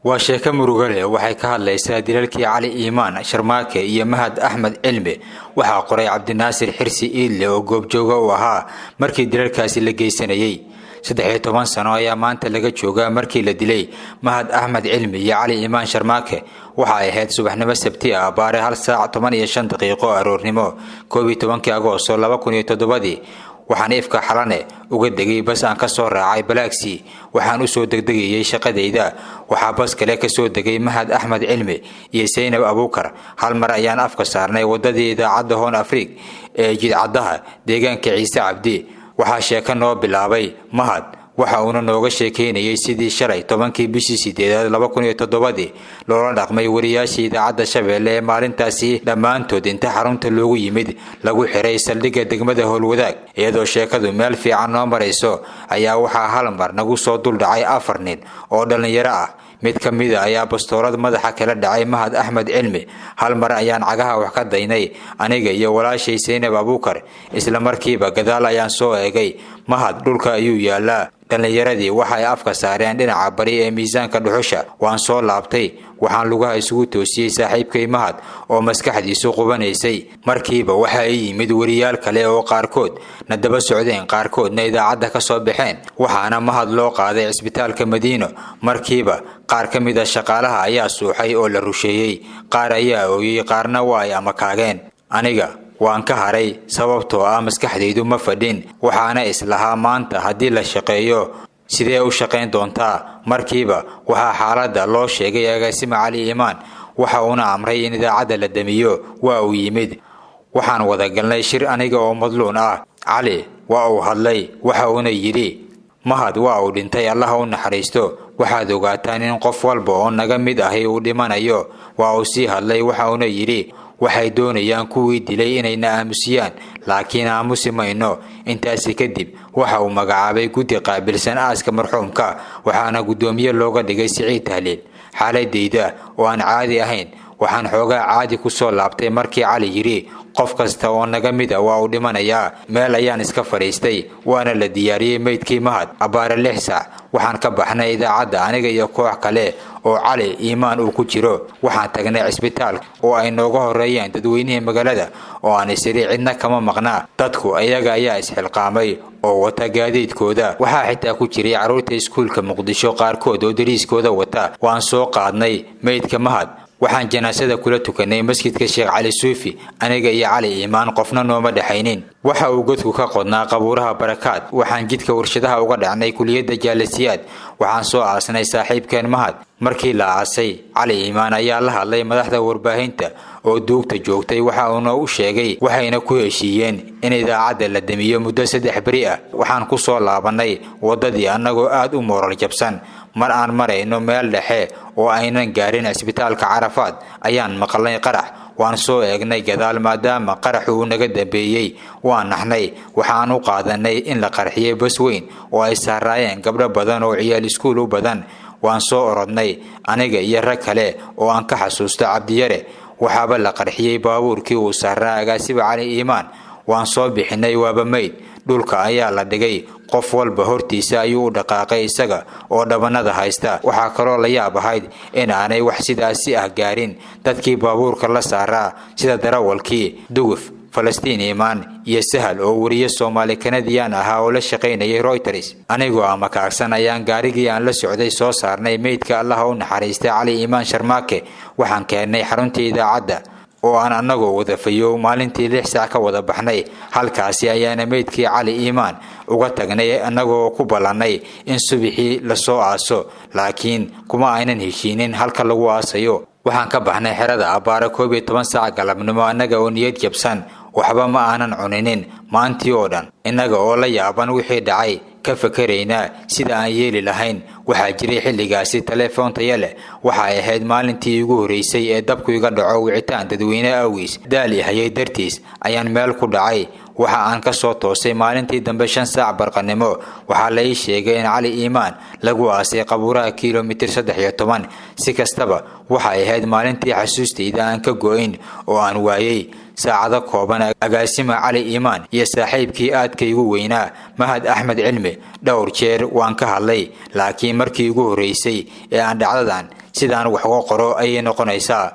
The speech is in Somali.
waa sheeko murugo leh waxay ka hadlaysaa dilalkii cali iimaan sharmaake iyo mahad axmed cilmi waxaa qoray cabdinaasir xirsi iidle oo goobjooga u ahaa markii dilalkaasi la geysanayay 13 sano ayaa maanta laga joogaa markii la dilay mahad axmed cilmi iyo cali iimaan sharmaake waxa ay ahayd subaxnimo sabti ah baare 1:15 daqiiqo aroornimo 12 Agoosto 2007 waxaan ifka xalane uga degay bas aan ka soo raacay Balaaksi waxaan u soo degdegayay shaqadayda waxa bas kale ka soo degay mahad axmed cilmi iyo Saynab Abuukar hal mar ayaan afka saarnay wadadii idaacadda Hoon Afrika ee jidcadaha deegaanka Ciise Cabdi waxa sheeko noo bilaabay mahad waxa uu nooga sheekeynayay sidii shalay 10kii bishii 8 2007 loola dhaqmay wariyaashii idaacadda Shabeelle ee maalintaasi dhamaantood inta xarunta loogu yimid lagu xiray saldhigga degmada Howlwadaag iyadoo sheekadu meel fiican noo marayso ayaa waxa hal mar nagu soo dul dhacay 4 nin oo dhalinyaro ah mid kamid ah ayaa bastoolad madaxa kala dhacay mahad axmed cilmi hal mar ayaan cagaha wax ka daynay aniga iyo walaashay Saynab Abuukar isla markiiba gadaal ayaan soo eegay mahad dhulka ayuu yaalaa dhalinyaradii waxay afka saareen dhinaca bari ee miisaanka dhuxusha waan soo laabtay waxaan lugaha isugu toosiyay saaxiibkay mahad oo maskaxdiisu qubanaysay markiiba waxa ay yimid wariyaal kale oo qaarkood nadaba socdeen qaarkoodna idaacadda ka soo baxeen waxaana mahad loo qaaday isbitaalka Madiino markiiba qaar kamid ah shaqaalaha ayaa suuxay oo la rusheeyay qaar ayaa ooyay qaarna way ama kaageen aniga waan ka haray sababtoo ah maskaxdaydu ma fadhin waxaana islahaa maanta hadii la shaqeeyo sidee u shaqeyn doontaa markiiba waxa xaaladda loo sheegay agaasima cali iimaan waxa uu amray in idaacadda la damiyo waa uu yimid waxaan wada galnay shir aniga oo madluun ah cali waa uu hadlay waxa uu yiri mahad waa uu dhintay Allah u naxariisto waxaad ogaataan in qof walba oo naga mid ah uu dhimanayo waa uu si hadlay waxa uu yiri waxay doonayaan kuwii dilay inay aamusiyaan laakiin aamusi mayno intaasi kadib waxa uu magacaabay guddi qaabilsan aaska marxuumka waxaana gudoomiye looga dhigay Siciid Tahliil xaaladeyda oo aan caadi ahayn waxaan xoogaa caadi ku soo laabtay markii cali yiri qof kasta oo naga mid ah waa uu dhimanayaa meel ayaan iska fariistay waana la diyaariyay meydkii mahad abaare 6 saac waxaan ka baxnay idaacadda aniga iyo koox kale oo cali iimaan uu ku jiro waxaan tagnay isbitaal oo ay nooga horeeyeen dadweynaha magaalada oo aan isiri cidna kama maqnaa dadku ayaga ayaa isxilqaamay oo wata gaadiidkooda waxa xitaa ku jiray caruurta iskuulka Muqdisho qaarkood oo dariiskooda wata waan soo qaadnay meydka mahad waxaan janaasada kula tukanay masjidka Sheekh Cali Suufi aniga iyo cali iimaan qofna nooma dhaxaynin waxa uu godku ka qodnaa qabuuraha barakaad waxaan jidka warshadaha uga dhacnay kuliyada jaalasiyaad waxaan soo aasnay saaxiibkeen mahad markii la aasay cali iimaan ayaa la hadlay madaxda warbaahinta oo duugta joogtay waxa uu u sheegay waxayna ku heshiiyeen in idaacadda la damiyo muddo 3 bari ah waxaan ku soo laabanay wadadii anagoo aad u moral jabsan mar aan marayno meel dhexe oo aynan gaarin isbitaalka Carafaad ayaan maqalnay qarax waan soo eegnay gadaal maadaama qaraxu uu naga dambeeyay waan naxnay waxaan u qaadanay in la qarxiyay bas weyn oo ay saarayeen gabdho badan oo ciyaal iskuul u badan waan soo orodnay aniga iyo rag kale oo aan ka xasuusto Cabdiyare waxaaba la qarxiyay baabuurkii uu saaraa agaasiba cali iimaan waan soo bixinay waaba meyd dhulka ayaa la dhigay qof walba hortiisa ayuu u dhaqaaqay isaga oo dhabanada haysta waxa kale oo la yaabahay in aanay wax sidaasi ah gaarin dadkii baabuurka la saaraa sida darawalkii Duguf Falastiin iimaan iyo Sahal oo wariye Soomaali Kanadiyaan ah oo la shaqeynayay Reuters anigoo ama kaagsan ayaan gaarigii aan la socday soo saarnay meydka Allah u naxariistay cali iimaan sharmaake waxaan keenay xaruntii idaacadda oo aan anagoo wada fayo maalintii 6 saac ka wada baxnay halkaasi ayaana meydkii cali iimaan uga tagnay anagoo ku balanay in subaxii la soo aaso laakiin kuma aynan heshiinin halka lagu aasayo waxaan ka baxnay xerada abaare 12 saac galabnimo anaga oo niyad jabsan waxba ma aanan cuninin maantii oo dhan inaga oo la yaaban wixii dhacay ka fakarayna sida aan yeeli lahayn waxa jiray xilligaasi telefoon tayale waxa ay ahayd maalintii ugu horeysay ee dabku iga dhaco wicitaan dadweyne awgiis daali hayay dartiis ayaan meel ku dhacay waxa aan ka soo toosay maalintii dambe 5 saac barqanimo waxa la ii sheegay in cali iimaan lagu aasay qabuuraha kiiloomitir 13 si kastaba waxa ay ahayd maalintii xasuustayda aan ka gooyn oo aan waayay saacado kooban agaasima cali iimaan iyo saaxiibkii aadkaygu weynaa mahad axmed cilmi dhowr jeer waan ka hadlay laakiin markii ugu horeysay ee aan dhacdadan sidaan wax uga qoro ayay noqonaysaa.